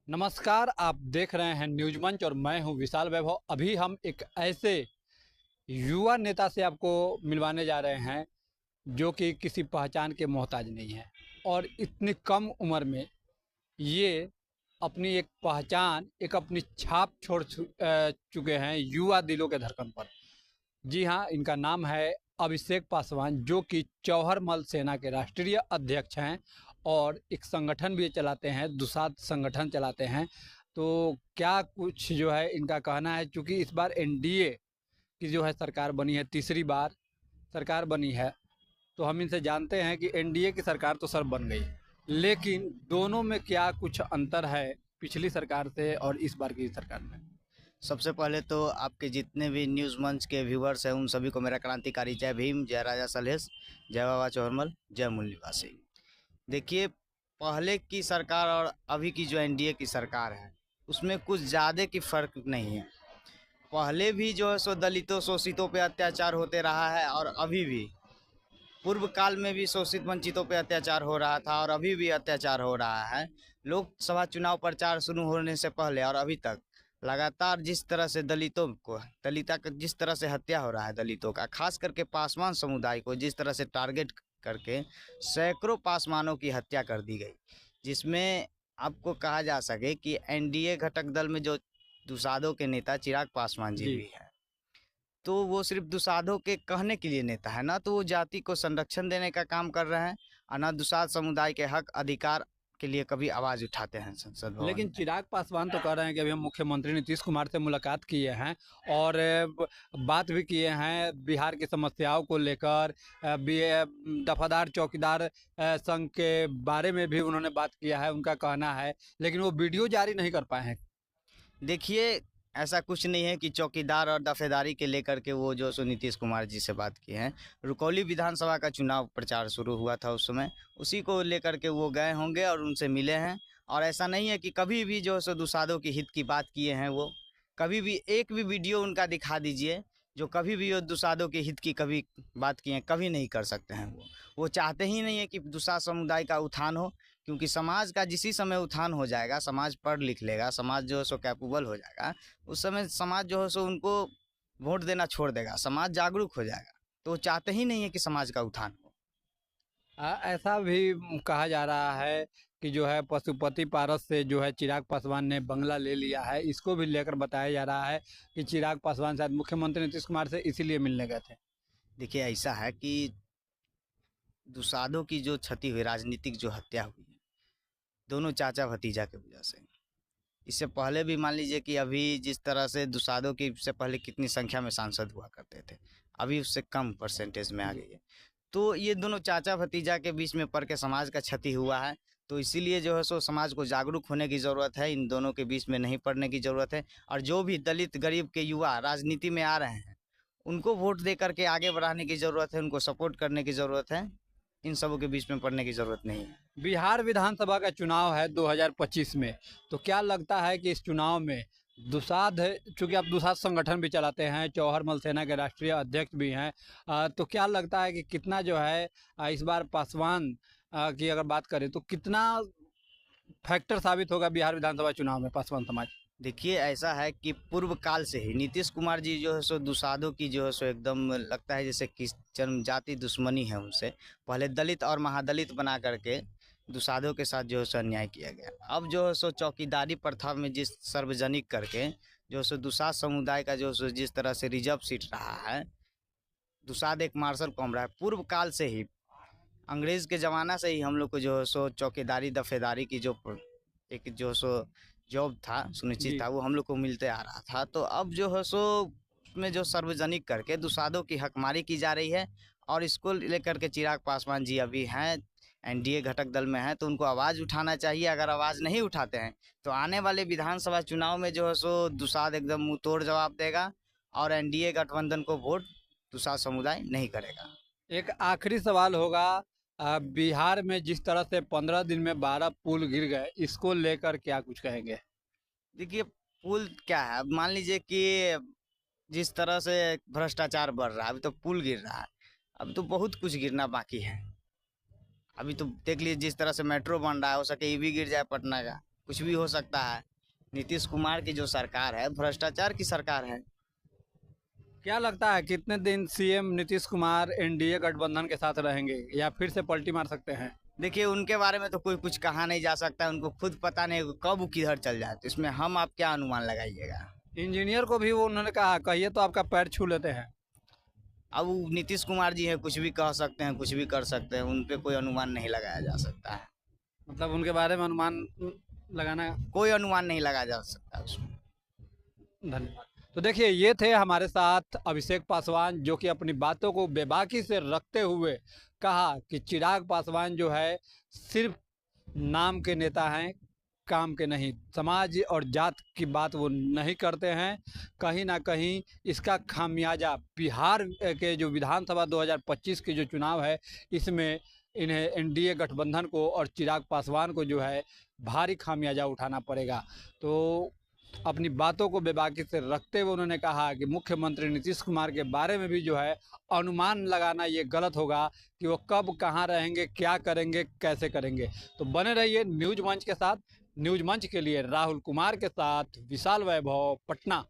नमस्कार, आप देख रहे हैं न्यूज मंच और मैं हूं विशाल वैभव। अभी हम एक ऐसे युवा नेता से आपको मिलवाने जा रहे हैं जो कि किसी पहचान के मोहताज नहीं है और इतनी कम उम्र में ये अपनी एक पहचान, एक अपनी छाप छोड़ चुके हैं युवा दिलों के धड़कन पर। जी हाँ, इनका नाम है अभिषेक पासवान, जो कि चौहरमल सेना के राष्ट्रीय अध्यक्ष हैं और एक संगठन भी चलाते हैं, दुसाध संगठन चलाते हैं। तो क्या कुछ जो है इनका कहना है, चूँकि इस बार एनडीए की जो है सरकार बनी है, तीसरी बार सरकार बनी है, तो हम इनसे जानते हैं कि एनडीए की सरकार तो सर बन गई, लेकिन दोनों में क्या कुछ अंतर है पिछली सरकार से और इस बार की सरकार में? सबसे पहले तो आपके जितने भी न्यूज़ मंच के व्यूवर्स हैं उन सभी को मेरा क्रांतिकारी जय भीम, जय राजा सलहेश, जय बाबा चौहरमल, जय मूल निवासी। देखिए, पहले की सरकार और अभी की जो एनडीए की सरकार है उसमें कुछ ज़्यादा की फ़र्क नहीं है। पहले भी जो है सो दलितों शोषितों पे अत्याचार होते रहा है और अभी भी पूर्व काल में भी शोषित वंचितों पे अत्याचार हो रहा था और अभी भी अत्याचार हो रहा है। लोकसभा चुनाव प्रचार शुरू होने से पहले और अभी तक लगातार जिस तरह से दलितों को दलिता का जिस तरह से हत्या हो रहा है, दलितों का खास करके पासवान समुदाय को जिस तरह से टारगेट करके सैकड़ों पासवानों की हत्या कर दी गई, जिसमें आपको कहा जा सके कि एनडीए घटक दल में जो दुसाधों के नेता चिराग पासवान जी जी। भी हैं, तो वो सिर्फ दुसाधों के कहने के लिए नेता है, ना तो वो जाति को संरक्षण देने का काम कर रहे हैं और ना दुसाध समुदाय के हक अधिकार के लिए कभी आवाज उठाते हैं संसद भवन लेकिन में। चिराग पासवान तो कह रहे हैं कि अभी हम मुख्यमंत्री नीतीश कुमार से मुलाकात किए हैं और बात भी किए हैं बिहार की समस्याओं को लेकर। दफादार चौकीदार संघ के बारे में भी उन्होंने बात किया है, उनका कहना है, लेकिन वो वीडियो जारी नहीं कर पाए हैं। देखिए, ऐसा कुछ नहीं है कि चौकीदार और दफेदारी के लेकर के वो जो सो नीतीश कुमार जी से बात की हैं। रुकौली विधानसभा का चुनाव प्रचार शुरू हुआ था उस समय, उसी को लेकर के वो गए होंगे और उनसे मिले हैं। और ऐसा नहीं है कि कभी भी जो सो दुसाधों के हित की बात किए हैं वो। कभी भी एक भी वीडियो उनका दिखा दीजिए जो कभी भी वो दुसाधों के हित की कभी बात किए हैं, कभी नहीं कर सकते हैं वो चाहते ही नहीं है कि दुसाध समुदाय का उत्थान हो, क्योंकि समाज का जिस समय उत्थान हो जाएगा, समाज पढ़ लिख लेगा, समाज जो है सो कैपेबल हो जाएगा, उस समय समाज जो है सो उनको वोट देना छोड़ देगा, समाज जागरूक हो जाएगा। तो वो चाहते ही नहीं है कि समाज का उत्थान हो। ऐसा भी कहा जा रहा है कि जो है पशुपति पारस से जो है चिराग पासवान ने बंगला ले लिया है। इसको भी लेकर बताया जा रहा है कि चिराग पासवान शायद मुख्यमंत्री नीतीश कुमार से इसीलिए मिलने गए थे। देखिए, ऐसा है कि दुसाधों की जो क्षति हुई, राजनीतिक जो हत्या हुई है, दोनों चाचा भतीजा के वजह से। इससे पहले भी मान लीजिए कि अभी जिस तरह से दुसाधों की से पहले कितनी संख्या में सांसद हुआ करते थे, अभी उससे कम परसेंटेज में आ गई है। तो ये दोनों चाचा भतीजा के बीच में पड़ के समाज का क्षति हुआ है। तो इसीलिए जो है सो समाज को जागरूक होने की ज़रूरत है, इन दोनों के बीच में नहीं पड़ने की ज़रूरत है। और जो भी दलित गरीब के युवा राजनीति में आ रहे हैं, उनको वोट दे करके आगे बढ़ाने की ज़रूरत है, उनको सपोर्ट करने की ज़रूरत है। इन सबों के बीच में पड़ने की ज़रूरत नहीं है। बिहार विधानसभा का चुनाव है 2025 में, तो क्या लगता है कि इस चुनाव में दुसाध, चूंकि आप दुसाध संगठन भी चलाते हैं, चौहरमल सेना के राष्ट्रीय अध्यक्ष भी हैं, तो क्या लगता है कि कितना जो है इस बार पासवान की अगर बात करें तो कितना फैक्टर साबित होगा बिहार विधानसभा चुनाव में पासवान समाज? देखिए, ऐसा है कि पूर्व काल से ही नीतीश कुमार जी जो है सो दुसाधों की जो है सो एकदम लगता है जैसे कि जन्मजाति दुश्मनी है उनसे। पहले दलित और महादलित बना करके दुसाधों के साथ जो है सो अन्याय किया गया। अब जो है सो चौकीदारी प्रथा में जिस सार्वजनिक करके जो है सो दुसाध समुदाय का जो है सो जिस तरह से रिजर्व सीट रहा है, दुसाध एक मार्शल कौम रहा है। पूर्व काल से ही, अंग्रेज़ के ज़माना से ही हम लोग को जो है सो चौकीदारी दफेदारी की जो एक जो सो जॉब था, सुनिश्चित जी। था, वो हम लोग को मिलते आ रहा था। तो अब जो है सो उसमें जो सार्वजनिक करके दुसाधों की हकमारी की जा रही है। और इसको लेकर के चिराग पासवान जी अभी हैं, एनडीए घटक दल में हैं, तो उनको आवाज़ उठाना चाहिए। अगर आवाज़ नहीं उठाते हैं तो आने वाले विधानसभा चुनाव में जो है सो दुसाध एकदम मुंह तोड़ जवाब देगा और एनडीए गठबंधन को वोट दुसाध समुदाय नहीं करेगा। एक आखिरी सवाल होगा, बिहार में जिस तरह से 15 दिन में 12 पुल गिर गए, इसको लेकर क्या कुछ कहेंगे? देखिए, पुल क्या है, अब मान लीजिए कि जिस तरह से भ्रष्टाचार बढ़ रहा है, अभी तो पुल गिर रहा है, अब तो बहुत कुछ गिरना बाकी है। अभी तो देख लीजिए जिस तरह से मेट्रो बन रहा है, हो सके ये भी गिर जाए पटना का। कुछ भी हो सकता है। नीतीश कुमार की जो सरकार है भ्रष्टाचार की सरकार है। क्या लगता है कितने दिन सीएम नीतीश कुमार एनडीए गठबंधन के साथ रहेंगे या फिर से पलटी मार सकते हैं? देखिए उनके बारे में तो कोई कुछ कहा नहीं जा सकता, उनको खुद पता नहीं कब वो किधर चल जाए, तो इसमें हम आप क्या अनुमान लगाइएगा। इंजीनियर को भी वो उन्होंने कहा कहिए तो आपका पैर छू लेते हैं। अब वो नीतीश कुमार जी हैं, कुछ भी कह सकते हैं, कुछ भी कर सकते हैं, उन पे कोई अनुमान नहीं लगाया जा सकता है। मतलब उनके बारे में अनुमान लगाना। कोई अनुमान नहीं लगाया जा सकता उसमें। धन्यवाद। तो देखिए ये थे हमारे साथ अभिषेक पासवान, जो कि अपनी बातों को बेबाकी से रखते हुए कहा कि चिराग पासवान जो है सिर्फ नाम के नेता हैं, काम के नहीं। समाज और जात की बात वो नहीं करते हैं। कहीं ना कहीं इसका खामियाजा बिहार के जो विधानसभा 2025 के जो चुनाव है, इसमें इन्हें एनडीए गठबंधन को और चिराग पासवान को जो है भारी खामियाजा उठाना पड़ेगा। तो अपनी बातों को बेबाकी से रखते हुए उन्होंने कहा कि मुख्यमंत्री नीतीश कुमार के बारे में भी जो है अनुमान लगाना ये गलत होगा कि वो कब कहाँ रहेंगे, क्या करेंगे, कैसे करेंगे। तो बने रहिए न्यूज मंच के साथ। न्यूज मंच के लिए राहुल कुमार के साथ विशाल वैभव, पटना।